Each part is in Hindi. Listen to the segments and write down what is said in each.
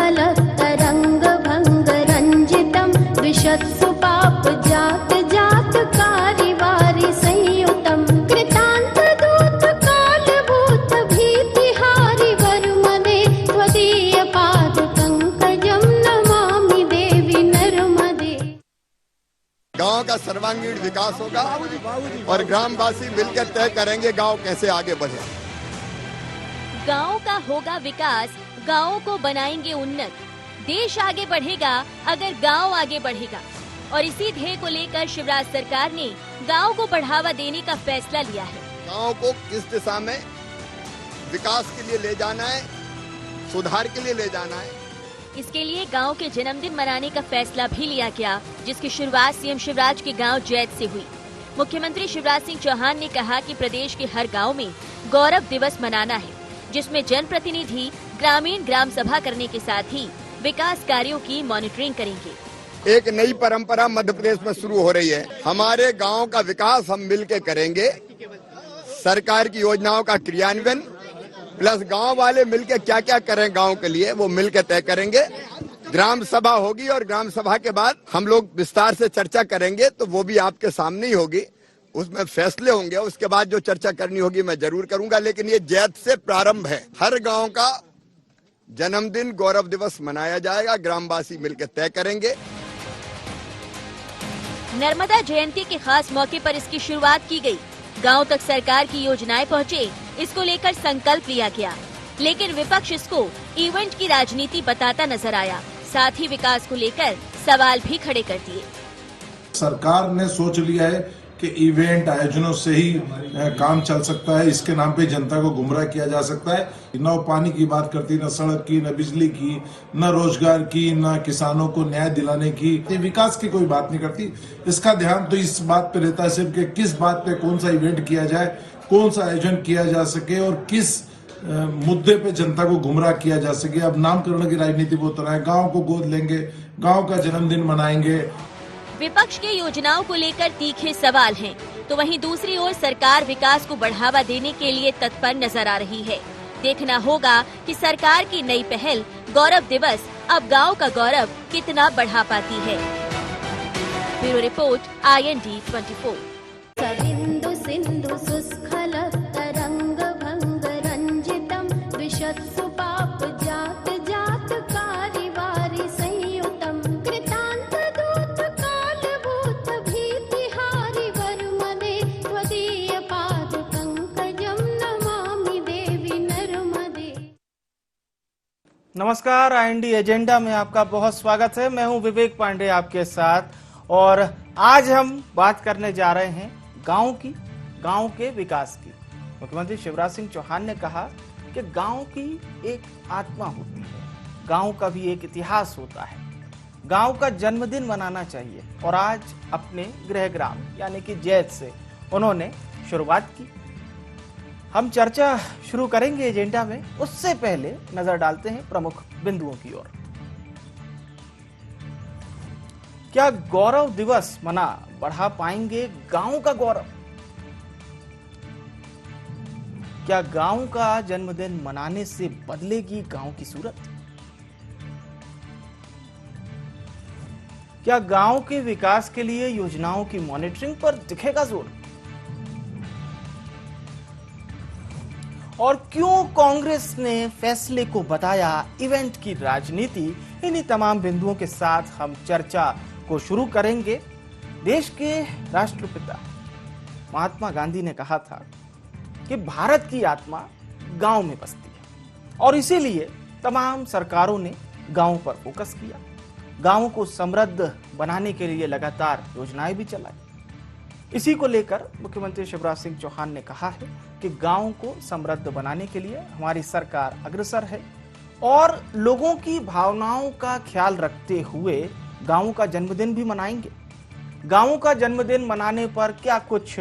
सुस्खलत्तरङ्गभङ्गरञ्जितं विशत्सु पाप जात जात कारिवारि संयुतं कृतान्तदूत कालभूत भीतिहारि वरुमदे त्वदीयपादपङ्कजं नमामि देवी नर्मदे। गांव का सर्वांगीण विकास होगा और ग्रामवासी मिलकर तय करेंगे गांव कैसे आगे बढ़े। गांव का होगा विकास, गांवों को बनाएंगे उन्नत। देश आगे बढ़ेगा अगर गांव आगे बढ़ेगा। और इसी ध्येय को लेकर शिवराज सरकार ने गांव को बढ़ावा देने का फैसला लिया है। गांव को किस दिशा में विकास के लिए ले जाना है, सुधार के लिए ले जाना है। इसके लिए गांव के जन्मदिन मनाने का फैसला भी लिया गया, जिसकी शुरुआत सीएम शिवराज के गांव जैत से हुई। मुख्यमंत्री शिवराज सिंह चौहान ने कहा कि प्रदेश के हर गांव में गौरव दिवस मनाना है, जिसमें जनप्रतिनिधि ग्रामीण ग्राम सभा करने के साथ ही विकास कार्यों की मॉनिटरिंग करेंगे। एक नई परंपरा मध्य प्रदेश में शुरू हो रही है। हमारे गांव का विकास हम मिलकर करेंगे। सरकार की योजनाओं का क्रियान्वयन प्लस गांव वाले मिलकर क्या क्या करें गांव के लिए वो मिलकर तय करेंगे। ग्राम सभा होगी और ग्राम सभा के बाद हम लोग विस्तार से चर्चा करेंगे, तो वो भी आपके सामने ही होगी, उसमें फैसले होंगे। उसके बाद जो चर्चा करनी होगी मैं जरूर करूंगा, लेकिन ये जैत से प्रारंभ है। हर गांव का जन्मदिन गौरव दिवस मनाया जाएगा, ग्रामवासी मिलकर तय करेंगे। नर्मदा जयंती के खास मौके पर इसकी शुरुआत की गई। गांव तक सरकार की योजनाएं पहुंचे, इसको लेकर संकल्प लिया गया, लेकिन विपक्ष इसको इवेंट की राजनीति बताता नजर आया। साथ ही विकास को लेकर सवाल भी खड़े कर दिए। सरकार ने सोच लिया है कि इवेंट आयोजनों से ही काम चल सकता है, इसके नाम पे जनता को गुमराह किया जा सकता है। न पानी की बात करती, न सड़क की, न बिजली की, न रोजगार की, न किसानों को न्याय दिलाने की, विकास की कोई बात नहीं करती। इसका ध्यान तो इस बात पे रहता है सिर्फ कि किस बात पे कौन सा इवेंट किया जाए, कौन सा आयोजन किया जा सके और किस मुद्दे पे जनता को गुमराह किया जा सके। अब नामकरण की राजनीति वो तरह है, गाँव को गोद लेंगे, गाँव का जन्मदिन मनाएंगे। विपक्ष के योजनाओं को लेकर तीखे सवाल हैं, तो वहीं दूसरी ओर सरकार विकास को बढ़ावा देने के लिए तत्पर नजर आ रही है। देखना होगा कि सरकार की नई पहल गौरव दिवस अब गांव का गौरव कितना बढ़ा पाती है। Bureau report IND 24। सविन्दु सिन्धु सुस्खलत्तरङ्गभङ्गरञ्जितं विशत्सु पाप जात जात कारिवारि संयुतं कृतान्तदूत कालभूत भीतिहारि वरुमदे त्वदीयपादपङ्कजं नमामि देवी नर्मदे। नमस्कार, IND एजेंडा में आपका बहुत स्वागत है। मैं हूं विवेक पांडे आपके साथ और आज हम बात करने जा रहे हैं गांव की, गांव के विकास की। मुख्यमंत्री शिवराज सिंह चौहान ने कहा कि गांव की एक आत्मा होती है, गांव का भी एक इतिहास होता है, गांव का जन्मदिन मनाना चाहिए। और आज अपने गृह ग्राम यानी कि जैत से उन्होंने शुरुआत की। हम चर्चा शुरू करेंगे एजेंडा में, उससे पहले नजर डालते हैं प्रमुख बिंदुओं की ओर। क्या गौरव दिवस मना बढ़ा पाएंगे गांव का गौरव? क्या गांव का जन्मदिन मनाने से बदलेगी गांव की सूरत? क्या गांव के विकास के लिए योजनाओं की मॉनिटरिंग पर दिखेगा जोर? और क्यों कांग्रेस ने फैसले को बताया इवेंट की राजनीति? इन्हीं तमाम बिंदुओं के साथ हम चर्चा को शुरू करेंगे। देश के राष्ट्रपिता महात्मा गांधी ने कहा था कि भारत की आत्मा गांव में बसती है और इसीलिए तमाम सरकारों ने गांव पर फोकस किया, गांव को समृद्ध बनाने के लिए लगातार योजनाएं भी चलाई। इसी को लेकर मुख्यमंत्री शिवराज सिंह चौहान ने कहा है कि गांव को समृद्ध बनाने के लिए हमारी सरकार अग्रसर है और लोगों की भावनाओं का ख्याल रखते हुए गांवों का जन्मदिन भी मनाएंगे। गांवों का जन्मदिन मनाने पर क्या कुछ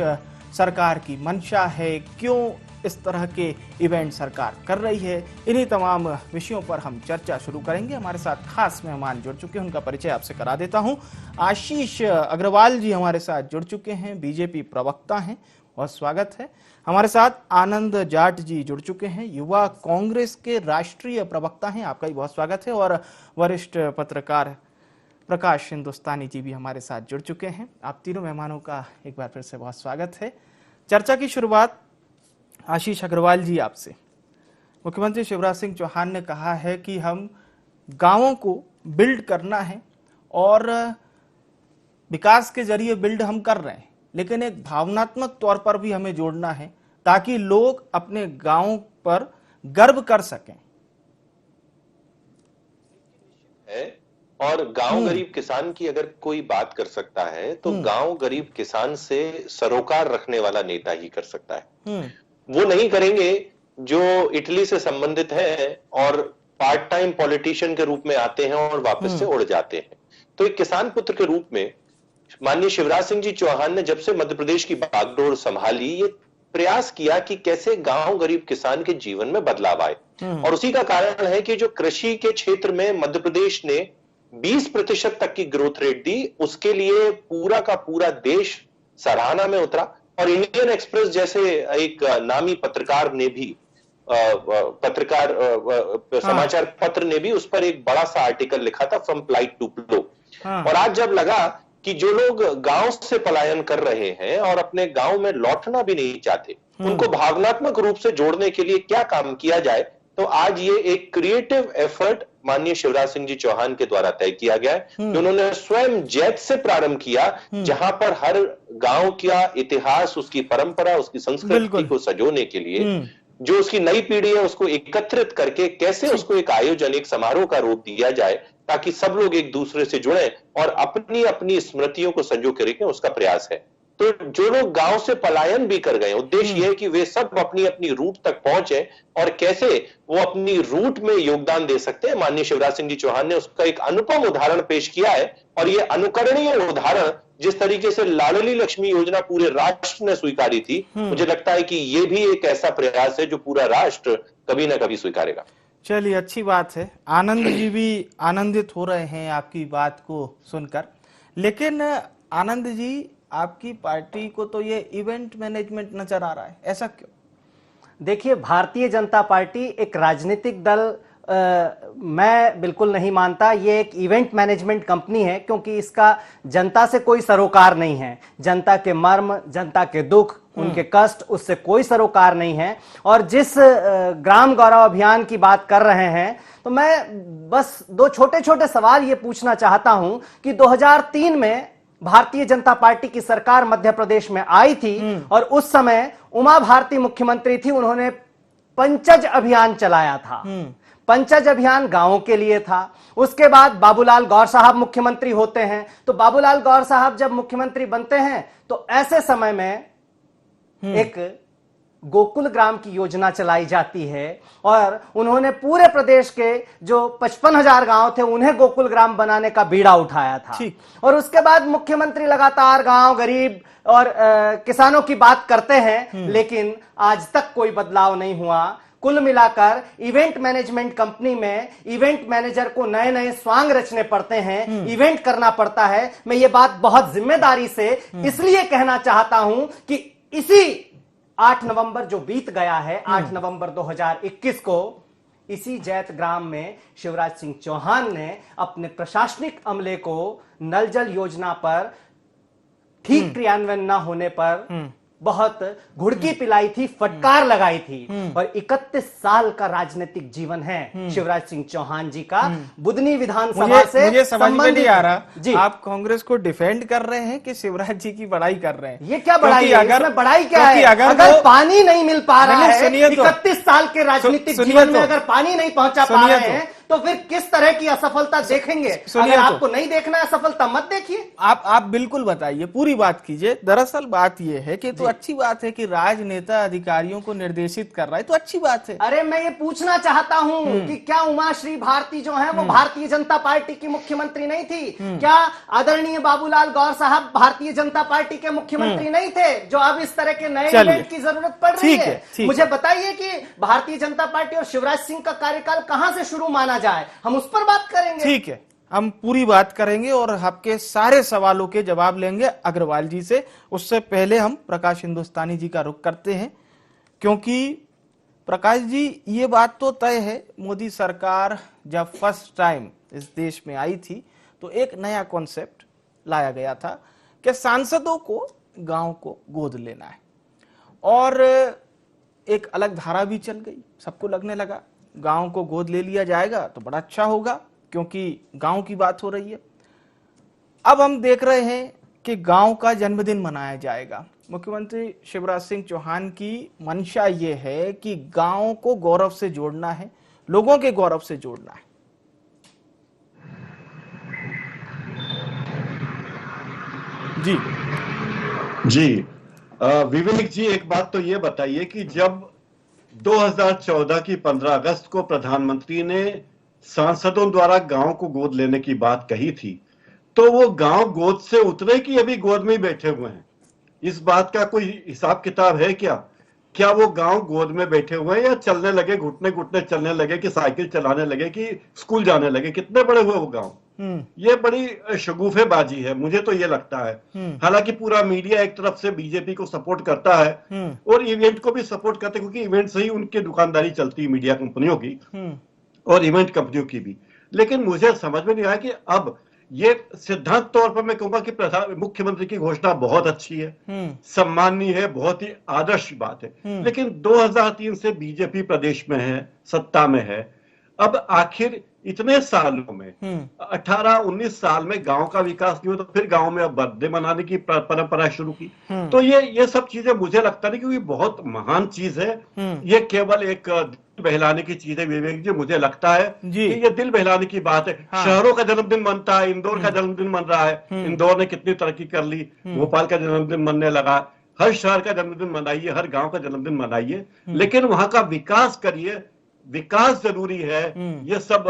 सरकार की मंशा है, क्यों इस तरह के इवेंट सरकार कर रही है, इन्हीं तमाम विषयों पर हम चर्चा शुरू करेंगे। हमारे साथ खास मेहमान जुड़ चुके हैं, उनका परिचय आपसे करा देता हूं। आशीष अग्रवाल जी हमारे साथ जुड़ चुके हैं, बीजेपी प्रवक्ता हैं बहुत स्वागत है। हमारे साथ आनंद जाट जी जुड़ चुके हैं, युवा कांग्रेस के राष्ट्रीय प्रवक्ता हैं, आपका भी बहुत स्वागत है। और वरिष्ठ पत्रकार प्रकाश हिंदुस्तानी जी भी हमारे साथ जुड़ चुके हैं। आप तीनों मेहमानों का एक बार फिर से बहुत स्वागत है। चर्चा की शुरुआत आशीष अग्रवाल जी आपसे। मुख्यमंत्री शिवराज सिंह चौहान ने कहा है कि हम गांवों को बिल्ड करना है और विकास के जरिए बिल्ड हम कर रहे हैं, लेकिन एक भावनात्मक तौर पर भी हमें जोड़ना है ताकि लोग अपने गांवों पर गर्व कर सकें। और गांव गरीब किसान की अगर कोई बात कर सकता है तो गांव गरीब किसान से सरोकार रखने वाला नेता ही कर सकता है। वो नहीं करेंगे जो इटली से संबंधित है और पार्ट टाइम पॉलिटिशियन के रूप में आते हैं और वापस से उड़ जाते हैं। तो एक किसान पुत्र के रूप में माननीय शिवराज सिंह जी चौहान ने जब से मध्य प्रदेश की बागडोर संभाली, ये प्रयास किया कि कैसे गांव गरीब किसान के जीवन में बदलाव आए। और उसी का कारण है कि जो कृषि के क्षेत्र में मध्य प्रदेश ने 20% तक की ग्रोथ रेट दी, उसके लिए पूरा का पूरा देश सराहना में उतरा। और इंडियन एक्सप्रेस जैसे एक नामी पत्रकार ने भी समाचार पत्र ने भी उस पर एक बड़ा सा आर्टिकल लिखा था, फ्रॉम प्लाइट टू प्लो। और आज जब लगा कि जो लोग गांव से पलायन कर रहे हैं और अपने गांव में लौटना भी नहीं चाहते, उनको भावनात्मक रूप से जोड़ने के लिए क्या काम किया जाए, तो आज ये एक क्रिएटिव एफर्ट माननीय शिवराज सिंह जी चौहान के द्वारा तय किया गया है कि उन्होंने स्वयं जैत से प्रारंभ किया, जहां पर हर गांव का इतिहास, उसकी परंपरा, उसकी संस्कृति को सजोने के लिए जो उसकी नई पीढ़ी है उसको एकत्रित करके कैसे उसको एक आयोजन, एक समारोह का रूप दिया जाए ताकि सब लोग एक दूसरे से जुड़े और अपनी अपनी स्मृतियों को संजो के रखें, उसका प्रयास है। तो जो लोग गांव से पलायन भी कर गए, उद्देश्य यह है कि वे सब अपनी अपनी रूट तक पहुंचे और कैसे वो अपनी रूट में योगदान दे सकते हैं। माननीय शिवराज सिंह जी चौहान ने उसका एक अनुपम उदाहरण पेश किया है और ये अनुकरणीय उदाहरण, जिस तरीके से लाडली लक्ष्मी योजना पूरे राष्ट्र ने स्वीकारी थी, मुझे लगता है कि ये भी एक ऐसा प्रयास है जो पूरा राष्ट्र कभी ना कभी स्वीकारेगा। चलिए, अच्छी बात है। आनंद जी भी आनंदित हो रहे हैं आपकी बात को सुनकर, लेकिन आनंद जी, आपकी पार्टी को तो ये इवेंट मैनेजमेंट नजर आ रहा है, ऐसा क्यों? देखिए, भारतीय जनता पार्टी एक राजनीतिक दल मैं बिल्कुल नहीं मानता। ये एक इवेंट मैनेजमेंट कंपनी है, क्योंकि इसका जनता से कोई सरोकार नहीं है। जनता के मर्म, जनता के दुख, उनके कष्ट, उससे कोई सरोकार नहीं है। और जिस ग्राम गौरव अभियान की बात कर रहे हैं, तो मैं बस दो छोटे छोटे सवाल ये पूछना चाहता हूं कि 2003 में भारतीय जनता पार्टी की सरकार मध्य प्रदेश में आई थी और उस समय उमा भारती मुख्यमंत्री थी। उन्होंने पंचज अभियान चलाया था। पंचज अभियान गांवों के लिए था। उसके बाद बाबूलाल गौर साहब मुख्यमंत्री होते हैं। तो बाबूलाल गौर साहब जब मुख्यमंत्री बनते हैं तो ऐसे समय में एक गोकुल ग्राम की योजना चलाई जाती है और उन्होंने पूरे प्रदेश के जो 55,000 गांव थे उन्हें गोकुल ग्राम बनाने का बीड़ा उठाया था। और उसके बाद मुख्यमंत्री लगातार गांव गरीब और किसानों की बात करते हैं, लेकिन आज तक कोई बदलाव नहीं हुआ। कुल मिलाकर इवेंट मैनेजमेंट कंपनी में इवेंट मैनेजर को नए नए स्वांग रचने पड़ते हैं, इवेंट करना पड़ता है। मैं ये बात बहुत जिम्मेदारी से इसलिए कहना चाहता हूं कि इसी 8 नवंबर जो बीत गया है, 8 नवंबर 2021 को, इसी जैत ग्राम में शिवराज सिंह चौहान ने अपने प्रशासनिक अमले को नल जल योजना पर ठीक क्रियान्वयन न होने पर बहुत घुड़की पिलाई थी, फटकार लगाई थी। और 31 साल का राजनीतिक जीवन है शिवराज सिंह चौहान जी का। बुधनी विधानसभा से मुझे समझ में नहीं आ रहा, आप कांग्रेस को डिफेंड कर रहे हैं कि शिवराज जी की बड़ाई कर रहे हैं? ये क्या बड़ाई है? इसमें बड़ाई क्या है? अगर पानी नहीं मिल पा रहा है 31 साल के राजनीतिक जीवन में, अगर पानी नहीं पहुंचा पा रहे हैं, तो फिर किस तरह की असफलता देखेंगे? अगर आपको नहीं देखना है असफलता, मत देखिए। आप बिल्कुल बताइए, पूरी बात कीजिए। दरअसल बात यह है कि तो अच्छी बात है कि राजनेता अधिकारियों को निर्देशित कर रहा है, तो अच्छी बात है। अरे मैं ये पूछना चाहता हूं कि क्या उमाश्री भारती जो है वो भारतीय जनता पार्टी की मुख्यमंत्री नहीं थी? क्या आदरणीय बाबूलाल गौर साहब भारतीय जनता पार्टी के मुख्यमंत्री नहीं थे, जो अब इस तरह के नए इवेंट की जरूरत पड़ रही है? मुझे बताइए कि भारतीय जनता पार्टी और शिवराज सिंह का कार्यकाल कहां से शुरू माना जाए, हम उस पर बात करेंगे। ठीक है, हम पूरी बात करेंगे और आपके सारे सवालों के जवाब लेंगे अग्रवाल जी से। उससे पहले हम प्रकाश हिंदुस्तानी जी का रुख करते हैं, क्योंकि प्रकाश जी ये बात तो तय है, मोदी सरकार जब फर्स्ट टाइम इस देश में आई थी तो एक नया कॉन्सेप्ट लाया गया था कि सांसदों को गांव को गोद लेना है, और एक अलग धारा भी चल गई। सबको लगने लगा गांव को गोद ले लिया जाएगा तो बड़ा अच्छा होगा, क्योंकि गांव की बात हो रही है। अब हम देख रहे हैं कि गांव का जन्मदिन मनाया जाएगा। मुख्यमंत्री शिवराज सिंह चौहान की मंशा ये है कि गांव को गौरव से जोड़ना है, लोगों के गौरव से जोड़ना है। जी विवेक जी, एक बात तो ये बताइए कि जब 2014 की 15 अगस्त को प्रधानमंत्री ने सांसदों द्वारा गांव को गोद लेने की बात कही थी, तो वो गांव गोद से उतरे कि अभी गोद में ही बैठे हुए हैं? इस बात का कोई हिसाब किताब है क्या? क्या वो गांव गोद में बैठे हुए हैं या चलने लगे, घुटने घुटने चलने लगे, कि साइकिल चलाने लगे, कि स्कूल जाने लगे? कितने बड़े हुए वो गांव? ये बड़ी शगुफेबाजी है, मुझे तो ये लगता है। हालांकि पूरा मीडिया एक तरफ से बीजेपी को सपोर्ट करता है और इवेंट को भी सपोर्ट करते हैं, क्योंकि इवेंट से ही उनकी दुकानदारी चलती है, मीडिया कंपनियों की और इवेंट कंपनियों की भी। लेकिन मुझे समझ में नहीं आया कि अब ये सिद्धांत तौर पर मैं कहूंगा कि मुख्यमंत्री की घोषणा बहुत अच्छी है, सम्माननीय है, बहुत ही आदर्श बात है। लेकिन 2003 से बीजेपी प्रदेश में है, सत्ता में है। अब आखिर इतने सालों में 18-19 साल में गांव का विकास नहीं हुआ, तो फिर गांव में अब बर्थडे मनाने की परंपरा शुरू की। तो ये सब चीजें मुझे लगता नहीं कि ये बहुत महान चीज है, ये केवल एक दिल बहलाने की चीज है विवेक जी। मुझे लगता है कि ये दिल बहलाने की बात है। शहरों का जन्मदिन मनता है, इंदौर का जन्मदिन मन रहा है, इंदौर ने कितनी तरक्की कर ली, भोपाल का जन्मदिन मनने लगा। हर शहर का जन्मदिन मनाइए, हर गांव का जन्मदिन मनाइए, लेकिन वहां का विकास करिए। विकास जरूरी है। ये सब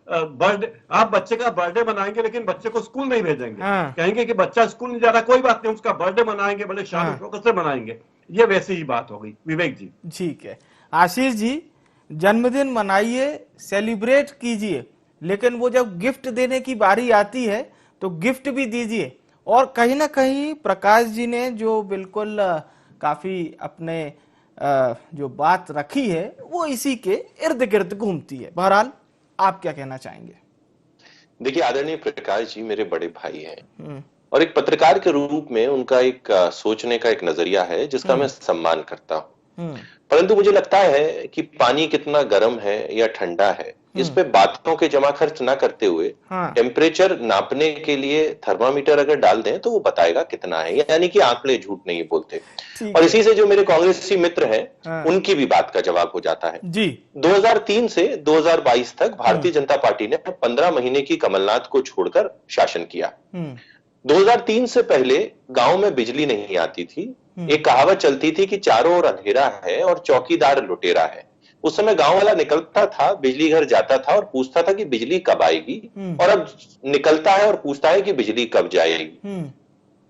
बर्थडे, आप बच्चे का बर्थडे मनाएंगे लेकिन बच्चे को स्कूल नहीं भेजेंगे, कहेंगे कि बच्चा स्कूल नहीं जा रहा, कोई बात नहीं, उसका बर्थडे मनाएंगे, बड़े शान शौकत से मनाएंगे। ये वैसी ही बात हो गई विवेक जी। ठीक है आशीष जी, जन्मदिन मनाइए, सेलिब्रेट कीजिए, लेकिन वो जब गिफ्ट देने की बारी आती है तो गिफ्ट भी दीजिए। और कहीं ना कहीं प्रकाश जी ने जो बिल्कुल काफी अपने जो बात रखी है वो इसी के इर्द गिर्द घूमती है। बहरहाल आप क्या कहना चाहेंगे? देखिए आदरणीय प्रकाश जी मेरे बड़े भाई हैं और एक पत्रकार के रूप में उनका एक सोचने का एक नजरिया है जिसका मैं सम्मान करता हूं। परंतु मुझे लगता है कि पानी कितना गर्म है या ठंडा है, इस पे बातों के जमा खर्च ना करते हुए टेम्परेचर नापने के लिए थर्मामीटर अगर डाल दें तो वो बताएगा कितना है, यानी कि आंकड़े झूठ नहीं बोलते। और इसी से जो मेरे कांग्रेसी मित्र हैं उनकी भी बात का जवाब हो जाता है जी। 2003 से 2022 तक भारतीय जनता पार्टी ने 15 महीने की कमलनाथ को छोड़कर शासन किया। 2003 से पहले गांव में बिजली नहीं आती थी। एक कहावत चलती थी कि चारों ओर अंधेरा है और चौकीदार लुटेरा है। उस समय गांव वाला निकलता था, बिजली घर जाता था और पूछता था कि बिजली कब आएगी, और अब निकलता है और पूछता है कि बिजली कब जाएगी।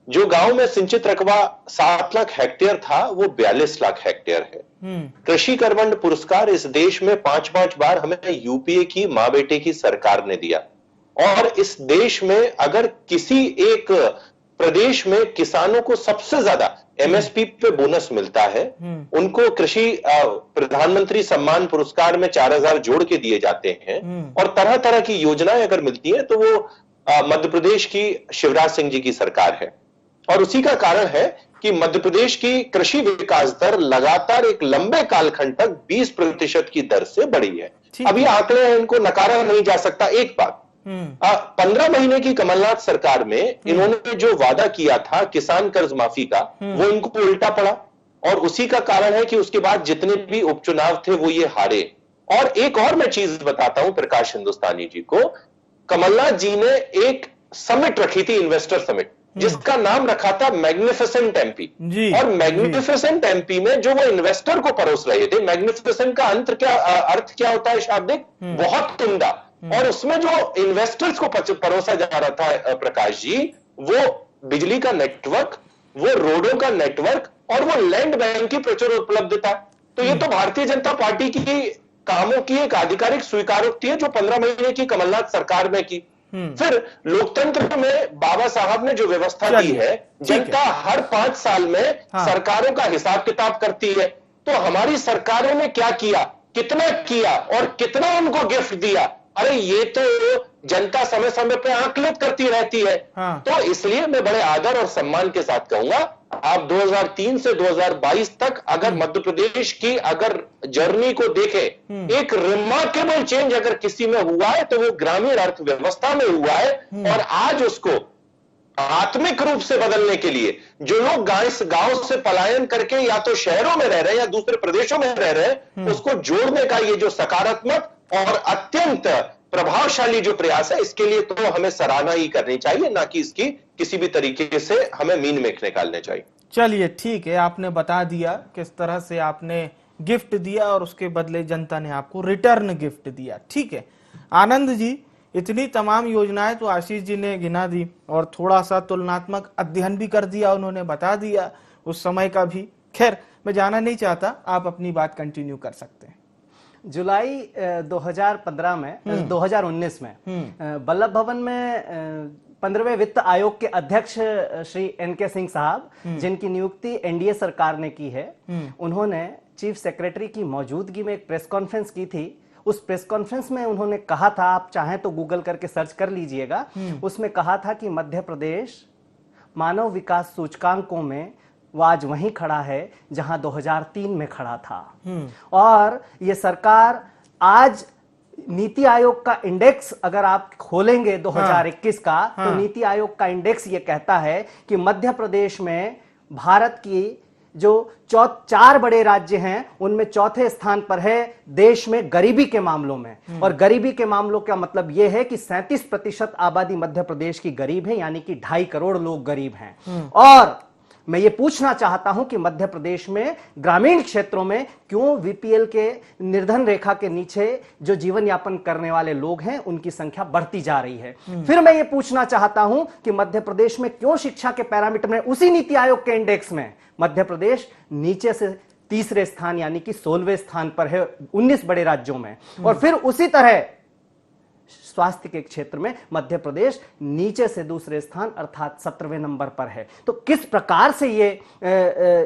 जो गांव में सिंचित रकबा 7 लाख हेक्टेयर था वो 42 लाख हेक्टेयर है। कृषि कर्मंड पुरस्कार इस देश में 5-5 बार हमें यूपीए की मां बेटे की सरकार ने दिया। और इस देश में अगर किसी एक प्रदेश में किसानों को सबसे ज्यादा एमएसपी पे बोनस मिलता है, उनको कृषि प्रधानमंत्री सम्मान पुरस्कार में 4000 जोड़ के दिए जाते हैं और तरह तरह की योजनाएं अगर मिलती है तो वो मध्य प्रदेश की शिवराज सिंह जी की सरकार है। और उसी का कारण है कि मध्य प्रदेश की कृषि विकास दर लगातार एक लंबे कालखंड तक 20% की दर से बढ़ी है। अब ये आंकड़े हैं, इनको नकारा नहीं जा सकता। एक बात, 15 महीने की कमलनाथ सरकार में इन्होंने जो वादा किया था किसान कर्ज माफी का, वो इनको उल्टा पड़ा और उसी का कारण है कि उसके बाद जितने भी उपचुनाव थे वो ये हारे। और एक और मैं चीज बताता हूं प्रकाश हिंदुस्तानी जी को, कमलनाथ जी ने एक समिट रखी थी, इन्वेस्टर समिट, जिसका नाम रखा था मैग्निफिसेंट एमपी। और मैग्निफिसेंट एमपी में जो वो इन्वेस्टर को परोस रहे थे, मैग्निफिसेंट का अर्थ क्या होता है शाब्दिक? बहुत उम्दा। और उसमें जो इन्वेस्टर्स को परोसा जा रहा था प्रकाश जी, वो बिजली का नेटवर्क, वो रोडों का नेटवर्क और वो लैंड बैंक की प्रचुर उपलब्धता। तो ये तो भारतीय जनता पार्टी की कामों की एक आधिकारिक स्वीकारोक्ति है जो 15 महीने की कमलनाथ सरकार में की। फिर लोकतंत्र में बाबा साहब ने जो व्यवस्था दी है, जनता हर 5 साल में सरकारों का हिसाब किताब करती है। तो हमारी सरकारों ने क्या किया, कितना किया और कितना उनको गिफ्ट दिया, अरे ये तो जनता समय समय पे आकलित करती रहती है। तो इसलिए मैं बड़े आदर और सम्मान के साथ कहूंगा, आप 2003 से 2022 तक अगर मध्य प्रदेश की अगर जर्नी को देखें, एक रिमार्केबल चेंज अगर किसी में हुआ है तो वो ग्रामीण अर्थव्यवस्था में हुआ है। और आज उसको आत्मिक रूप से बदलने के लिए जो लोग गांव से पलायन करके या तो शहरों में रह रहे हैं या दूसरे प्रदेशों में रह रहे हैं, उसको जोड़ने का ये जो सकारात्मक और अत्यंत प्रभावशाली जो प्रयास है, इसके लिए तो हमें सराहना ही करनी चाहिए, ना कि इसकी किसी भी तरीके से हमें मीन मेख निकालने चाहिए। चलिए ठीक है, आपने बता दिया किस तरह से आपने गिफ्ट दिया और उसके बदले जनता ने आपको रिटर्न गिफ्ट दिया। ठीक है आनंद जी, इतनी तमाम योजनाएं तो आशीष जी ने गिना दी और थोड़ा सा तुलनात्मक अध्ययन भी कर दिया, उन्होंने बता दिया उस समय का भी। खैर मैं जाना नहीं चाहता, आप अपनी बात कंटिन्यू कर सकते हैं। जुलाई 2015 में 2019 में वल्लभ भवन में 15वें वित्त आयोग के अध्यक्ष श्री NK सिंह साहब, जिनकी नियुक्ति NDA सरकार ने की है, उन्होंने चीफ सेक्रेटरी की मौजूदगी में एक प्रेस कॉन्फ्रेंस की थी। उस प्रेस कॉन्फ्रेंस में उन्होंने कहा था, आप चाहें तो गूगल करके सर्च कर लीजिएगा, उसमें कहा था कि मध्य प्रदेश मानव विकास सूचकांकों में वो आज वहीं खड़ा है जहां 2003 में खड़ा था। और ये सरकार आज नीति आयोग का इंडेक्स अगर आप खोलेंगे 2021 का, तो नीति आयोग का इंडेक्स ये कहता है कि मध्य प्रदेश में भारत की जो 4 बड़े राज्य हैं उनमें चौथे स्थान पर है देश में गरीबी के मामलों में। और गरीबी के मामलों का मतलब यह है कि 37% आबादी मध्य प्रदेश की गरीब है, यानी कि 2.5 करोड़ लोग गरीब हैं। और मैं ये पूछना चाहता हूं कि मध्य प्रदेश में ग्रामीण क्षेत्रों में क्यों VPL के निर्धन रेखा के नीचे जो जीवन यापन करने वाले लोग हैं उनकी संख्या बढ़ती जा रही है। फिर मैं ये पूछना चाहता हूं कि मध्य प्रदेश में क्यों शिक्षा के पैरामीटर में उसी नीति आयोग के इंडेक्स में मध्य प्रदेश नीचे से तीसरे स्थान यानी कि 16वें स्थान पर है 19 बड़े राज्यों में। और फिर उसी तरह स्वास्थ्य के क्षेत्र में मध्य प्रदेश नीचे से दूसरे स्थान अर्थात 17वें नंबर पर है। तो किस प्रकार से ये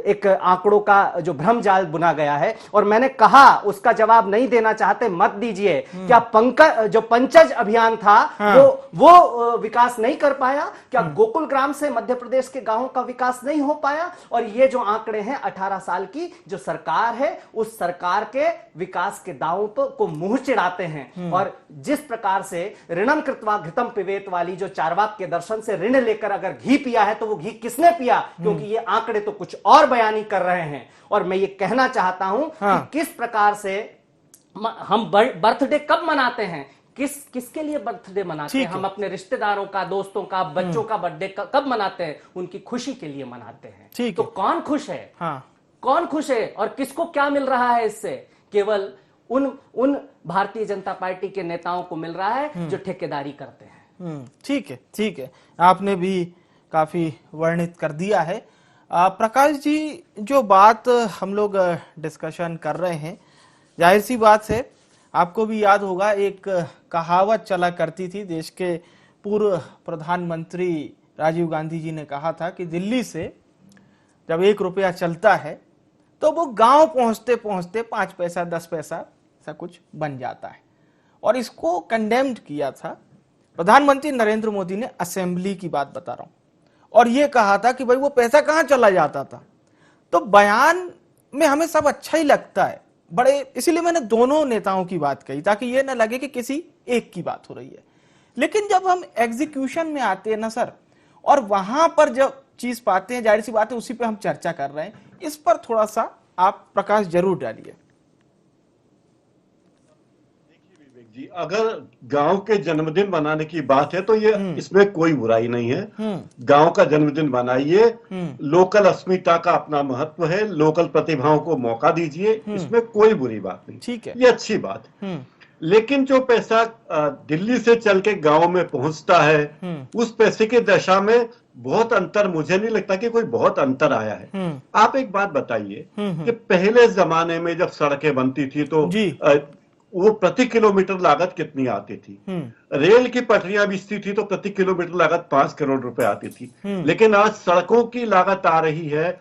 एक आंकड़ों का जो भ्रमजाल बुना गया है। और मैंने कहा उसका जवाब नहीं देना चाहते, मत दीजिए। क्या पंकज अभियान था वो विकास नहीं कर पाया? क्या गोकुल ग्राम से मध्य प्रदेश के गांवों का विकास नहीं हो पाया? और ये जो आंकड़े हैं 18 साल की जो सरकार है, उस सरकार के विकास के दावों को मुंह चिढ़ाते हैं। और जिस प्रकार से ऋणम कृत्वा घृतम पिबेत वाली जो चार्वाक के दर्शन से ऋण लेकर अगर घी पिया है तो वो घी किसने पिया? क्योंकि ये आंकड़े तो कुछ और बयानी कर रहे हैं। और मैं ये कहना चाहता हूं कि किस प्रकार से हम बर्थडे कब मनाते हैं, किसके लिए बर्थडे मनाते हैं? हम अपने रिश्तेदारों का, दोस्तों का, बच्चों का बर्थडे कब मनाते हैं? उनकी खुशी के लिए मनाते हैं। तो कौन खुश है? कौन खुश है और किसको क्या मिल रहा है इससे? केवल उन भारतीय जनता पार्टी के नेताओं को मिल रहा है जो ठेकेदारी करते हैं। ठीक है, आपने भी काफी वर्णित कर दिया है। प्रकाश जी, जो बात हम लोग डिस्कशन कर रहे हैं, जाहिर सी बात है आपको भी याद होगा एक कहावत चला करती थी। देश के पूर्व प्रधानमंत्री राजीव गांधी जी ने कहा था कि दिल्ली से जब 1 रुपया चलता है तो वो गांव पहुंचते पहुंचते 5 पैसा 10 पैसा ऐसा कुछ बन जाता है। और इसको कंडेम्ड किया था प्रधानमंत्री नरेंद्र मोदी ने। असेंबली की बात बता रहा हूं। और ये कहा था कि भाई वो पैसा कहां चला जाता था। तो बयान में हमें सब अच्छा ही लगता है बड़े, इसीलिए मैंने दोनों नेताओं की बात कही ताकि ये ना लगे कि किसी एक की बात हो रही है। लेकिन जब हम एग्जीक्यूशन में आते हैं ना सर, और वहां पर जब चीज पाते हैं, जाहिर सी बात है उसी पे हम चर्चा कर रहे हैं। इस पर थोड़ा सा आप प्रकाश जरूर डालिए। जी, अगर गांव के जन्मदिन मनाने की बात है तो ये इसमें कोई बुराई नहीं है। गांव का जन्मदिन मनाइए, लोकल अस्मिता का अपना महत्व है, लोकल प्रतिभाओं को मौका दीजिए, इसमें कोई बुरी बात नहीं। ठीक है, ये अच्छी बात है। लेकिन जो पैसा दिल्ली से चल के गांव में पहुंचता है, उस पैसे की दशा में बहुत अंतर, मुझे नहीं लगता कि कोई बहुत अंतर आया है। आप एक बात बताइए कि पहले जमाने में जब सड़कें बनती थी तो वो प्रति किलोमीटर लागत कितनी आती थी। रेल की पटरियां बिछती थी तो प्रति किलोमीटर लागत 5 करोड़ रुपए आती थी, लेकिन आज सड़कों की लागत आ रही है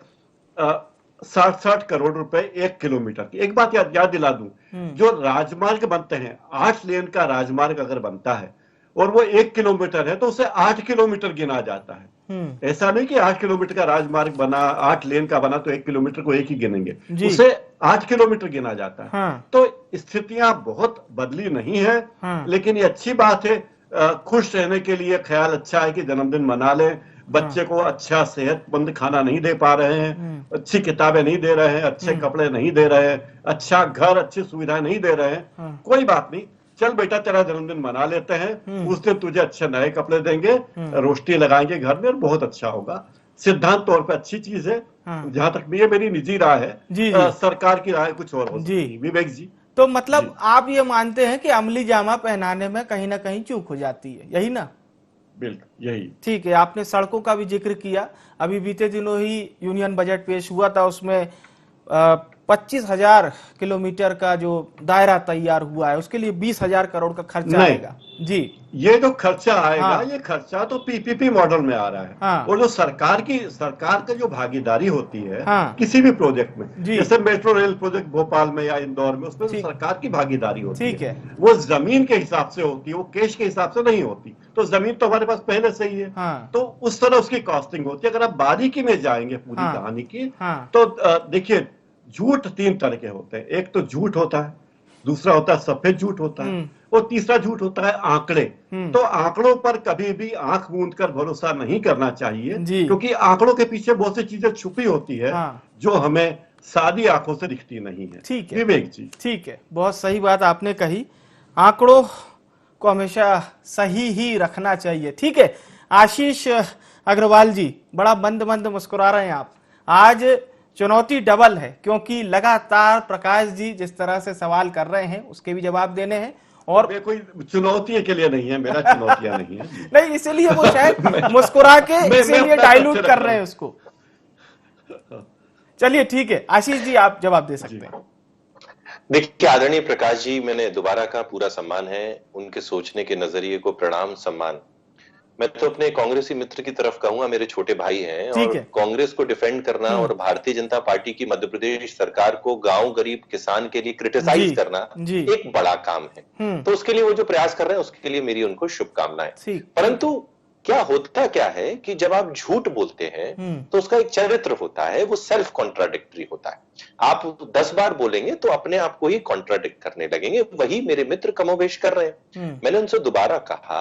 60 करोड़ रुपए 1 किलोमीटर की। एक बात याद दिला दूं, जो राजमार्ग बनते हैं, 8 लेन का राजमार्ग अगर बनता है और वो 1 किलोमीटर है तो उसे 8 किलोमीटर गिना जाता है। ऐसा नहीं कि 8 किलोमीटर का राजमार्ग बना, 8 लेन का बना तो 1 किलोमीटर को एक ही गिनेंगे, उसे 8 किलोमीटर गिना जाता है। हाँ। तो स्थितियां बहुत बदली नहीं है। हाँ। लेकिन ये अच्छी बात है, खुश रहने के लिए ख्याल अच्छा है कि जन्मदिन मना लें। बच्चे को अच्छा सेहतमंद खाना नहीं दे पा रहे हैं, अच्छी किताबें नहीं दे रहे हैं, अच्छे कपड़े नहीं दे रहे हैं, अच्छा घर, अच्छी सुविधाएं नहीं दे रहे हैं, कोई बात नहीं, चल बेटा तेरा जन्मदिन मना लेते हैं, उस दिन तुझे अच्छे नए कपड़े देंगे, रोशनी लगाएंगे घर में और बहुत अच्छा होगा। सिद्धांत तौर पे अच्छी चीज है। जहां तक ये मेरी निजी राय है, जी। सरकार की राय कुछ और हो सकती है। विवेक जी, तो मतलब आप ये मानते हैं कि अमली जामा पहनाने में कहीं ना कहीं चूक हो जाती है, यही ना? बिल्कुल यही। ठीक है, आपने सड़कों का भी जिक्र किया। अभी बीते दिनों ही यूनियन बजट पेश हुआ था, उसमें 25,000 किलोमीटर का जो दायरा तैयार हुआ है उसके लिए 20,000 करोड़ का खर्चा आएगा। जी, ये जो खर्चा आएगा, हाँ। ये खर्चा तो पीपीपी मॉडल में आ रहा है। हाँ। और जो सरकार का जो भागीदारी होती है, हाँ। किसी भी प्रोजेक्ट में, जैसे मेट्रो रेल प्रोजेक्ट भोपाल में या इंदौर में, उसमें तो सरकार की भागीदारी होती है। वो जमीन के हिसाब से होती है, वो कैश के हिसाब से नहीं होती। तो जमीन तो हमारे पास पहले से ही है, हाँ। तो उस तरह उसकी कॉस्टिंग होती है। अगर आप बारीकी में जाएंगे पूरी कहानी की, तो देखिए झूठ 3 तरह के होते हैं। एक तो झूठ होता है, दूसरा होता है सफेद झूठ होता है, और तीसरा झूठ होता है आंकड़े। तो आंकड़ों पर कभी भी आंख मूंद कर भरोसा नहीं करना चाहिए, क्योंकि आंकड़ों के पीछे बहुत सी चीजें छुपी होती है, हाँ। जो हमें सादी आंखों से दिखती नहीं है। ठीक है विवेक जी, ठीक है, बहुत सही बात आपने कही। आंकड़ों को हमेशा सही ही रखना चाहिए। ठीक है, आशीष अग्रवाल जी, बड़ा मंद मंद मुस्कुरा रहे हैं आप। आज चुनौती डबल है, क्योंकि लगातार प्रकाश जी जिस तरह से सवाल कर रहे हैं उसके भी जवाब देने हैं, और कोई चुनौती के लिए नहीं है, मेरा चुनौतियां नहीं है। नहीं, इसीलिए वो शायद मुस्कुरा के इसीलिए डाइल्यूट कर रहे हैं उसको। चलिए ठीक है, आशीष जी आप जवाब दे सकते हैं। देखिए आदरणीय प्रकाश जी, मैंने दोबारा कहा, पूरा सम्मान है, उनके सोचने के नजरिए को प्रणाम, सम्मान। मैं तो अपने कांग्रेसी मित्र की तरफ कहूंगा, मेरे छोटे भाई हैं, और कांग्रेस को डिफेंड करना और भारतीय जनता पार्टी की मध्य प्रदेश सरकार को गांव गरीब किसान के लिए क्रिटिसाइज करना एक बड़ा काम है। तो उसके लिए वो जो प्रयास कर रहे हैं उसके लिए मेरी उनको शुभकामनाएं। परंतु क्या होता क्या है कि जब आप झूठ बोलते हैं तो उसका एक चरित्र होता है, वो सेल्फ कॉन्ट्राडिक्टरी होता है। आप 10 बार बोलेंगे तो अपने आप को ही कॉन्ट्राडिक्ट करने लगेंगे। वही मेरे मित्र कमोबेश कर रहे हैं। मैंने उनसे दोबारा कहा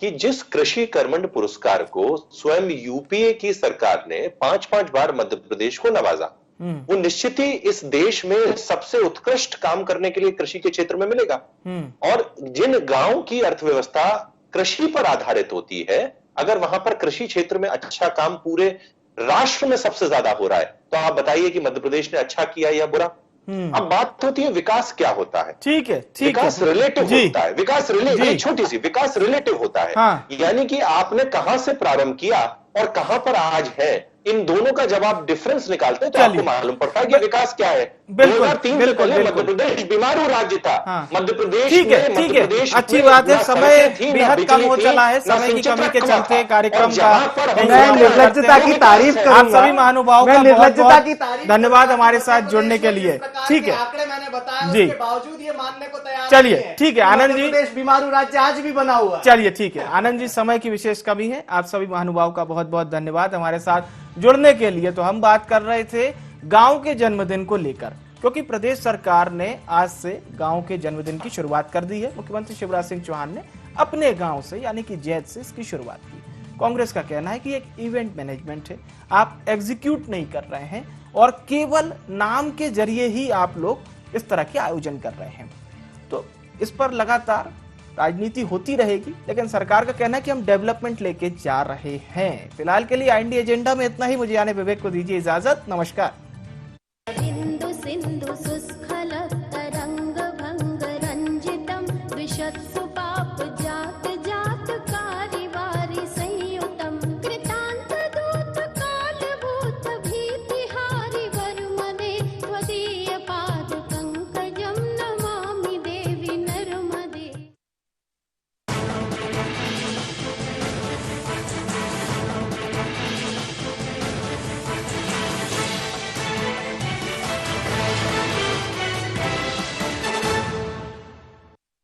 कि जिस कृषि कर्मंड पुरस्कार को स्वयं यूपीए की सरकार ने 5-5 बार मध्य प्रदेश को नवाजा, वो निश्चित ही इस देश में सबसे उत्कृष्ट काम करने के लिए कृषि के क्षेत्र में मिलेगा। और जिन गांव की अर्थव्यवस्था कृषि पर आधारित होती है, अगर वहां पर कृषि क्षेत्र में अच्छा काम पूरे राष्ट्र में सबसे ज्यादा हो रहा है, तो आप बताइए कि मध्य प्रदेश ने अच्छा किया या बुरा। अब बात होती है विकास क्या होता है। ठीक है, विकास रिलेटिव होता है। विकास रिलेटिव, छोटी सी विकास रिलेटिव होता है। हाँ। यानी कि आपने कहां से प्रारंभ किया और कहां पर आज है, इन दोनों का जब आप डिफरेंस निकालते हैं तो आपको मालूम पड़ता है कि विकास क्या है। 2003 से पहले मध्य प्रदेश बीमारू राज्य था। हाँ। मध्य प्रदेश, ठीक है, अच्छी बात है। समय बेहद कम हो चला है, समय की कमी के चलते कार्यक्रम का मैं निर्लज्जता की तारीफ करूंगा। आप सभी महानुभावों का निर्लज्जता की तारीफ, धन्यवाद हमारे साथ जुड़ने के लिए। ठीक है, आंकड़े मैंने बताया, उसके बावजूद ये मानने को तैयार। चलिए ठीक है आनंद जी, प्रदेश बीमारू राज्य आज भी बना हुआ। चलिए ठीक है आनंद जी, समय की विशेष कमी है। आप सभी महानुभावों का बहुत बहुत धन्यवाद हमारे साथ जुड़ने के लिए। तो हम बात कर रहे थे गांव के जन्मदिन को लेकर, क्योंकि प्रदेश सरकार ने आज से गांव के जन्मदिन की शुरुआत कर दी है। मुख्यमंत्री शिवराज सिंह चौहान ने अपने गांव से यानी कि जैत से इसकी शुरुआत की। कांग्रेस का कहना है कि एक इवेंट मैनेजमेंट है, आप एग्जीक्यूट नहीं कर रहे हैं और केवल नाम के जरिए ही आप लोग इस तरह के आयोजन कर रहे हैं। तो इस पर लगातार राजनीति होती रहेगी, लेकिन सरकार का कहना है कि हम डेवलपमेंट लेके जा रहे हैं। फिलहाल के लिए IND एजेंडा में इतना ही। मुझे यानी विवेक को दीजिए इजाजत। नमस्कार।